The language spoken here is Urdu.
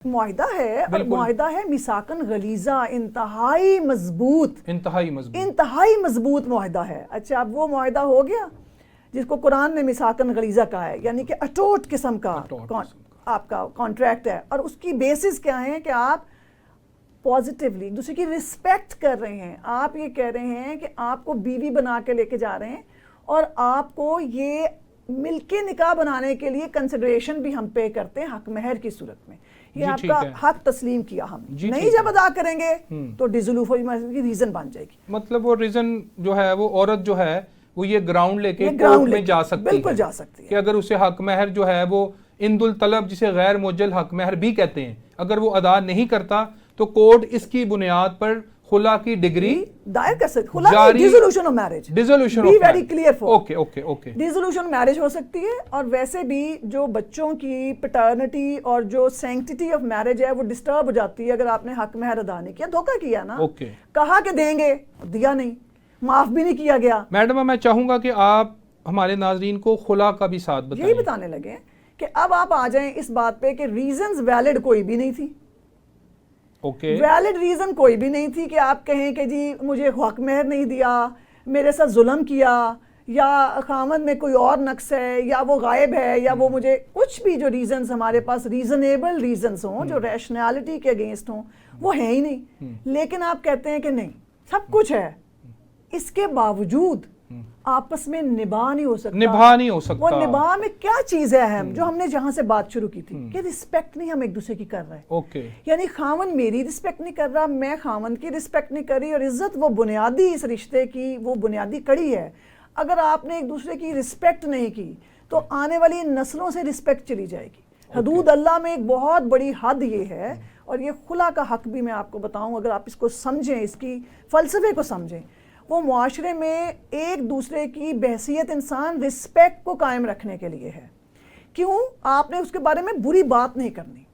معاہدہ ہے، اور معاہدہ ہے میثاقاً غلیظہ، انتہائی مضبوط معاہدہ ہے۔ اچھا اب وہ معاہدہ ہو گیا جس کو قرآن نے میثاقاً غلیظہ کہا ہے، یعنی کہ اٹوٹ قسم کا آپ کا کانٹریکٹ ہے، اور اس کی بیسس کیا ہے کہ آپ پازیٹیولی ایک دوسرے کی رسپیکٹ کر رہے ہیں۔ آپ یہ کہہ رہے ہیں کہ آپ کو بیوی بنا کے لے کے جا رہے ہیں، اور آپ کو یہ مل کے نکاح بنانے کے لیے کنسیڈریشن بھی ہم پے کرتے ہیں حق مہر کی صورت میں۔ یہ آپ کا حق تسلیم کیا ہم نہیں جب ادا کریں گے تو ڈیزولوشن کی ریزن بن جائے گی۔ مطلب وہ ریزن جو ہے وہ عورت جو ہے وہ یہ گراؤنڈ لے کے کورٹ میں جا سکتی ہے، بالکل جا سکتی ہے کہ اگر اسے حق مہر جو ہے وہ اند الطلب جسے غیر موجل حق مہر بھی کہتے ہیں، اگر وہ ادا نہیں کرتا تو کورٹ اس کی بنیاد پر خلا کی ڈگری دائر کر سکتی، خلا dissolution of marriage, be very clear for okay dissolution marriage ہو سکتی ہے، اور ویسے بھی جو بچوں کی پیٹرنٹی اور جو سینکٹیٹی آف میرج ہے وہ ڈسٹرب ہو جاتی ہے اگر آپ نے حق مہر ادا نہیں کیا، دھوکہ کیا نا، کہا کہ دیں گے دیا نہیں، معاف بھی نہیں کیا گیا۔ میڈم میں چاہوں گا کہ آپ ہمارے ناظرین کو خلا کا بھی ساتھ بتائیں۔ یہی بتانے لگے کہ اب آپ آ جائیں اس بات پہ کہ ریزنز ویلڈ کوئی بھی نہیں تھی، ویلڈ ریزن کوئی بھی نہیں تھی کہ آپ کہیں کہ جی مجھے حق مہر نہیں دیا، میرے ساتھ ظلم کیا، یا خاوند میں کوئی اور نقص ہے، یا وہ غائب ہے، یا وہ مجھے کچھ بھی جو ریزنز ہمارے پاس ریزنیبل ریزنز ہوں جو ریشنالٹی کے اگینسٹ ہوں وہ ہیں ہی نہیں، لیکن آپ کہتے ہیں کہ نہیں سب کچھ ہے، اس کے باوجود آپس میں نباہ نہیں ہو سکتا۔ وہ نباہ میں کیا چیز ہے اہم جو ہم نے جہاں سے بات شروع کی تھی کہ رسپیکٹ نہیں ہم ایک دوسرے کی کر رہے، یعنی خاوند میری رسپیکٹ نہیں کر رہا، میں خاوند کی رسپیکٹ نہیں کر رہی، اور عزت وہ بنیادی اس رشتے کی وہ بنیادی کڑی ہے۔ اگر آپ نے ایک دوسرے کی رسپیکٹ نہیں کی تو آنے والی نسلوں سے رسپیکٹ چلی جائے گی۔ حدود اللہ میں ایک بہت بڑی حد یہ ہے، اور یہ خلا کا حق بھی میں آپ کو بتاؤں، اگر آپ اس کو سمجھیں، اس کی فلسفے کو سمجھیں، وہ معاشرے میں ایک دوسرے کی بحثیت انسان رسپیکٹ کو قائم رکھنے کے لیے ہے۔ کیوں؟ آپ نے اس کے بارے میں بری بات نہیں کرنی،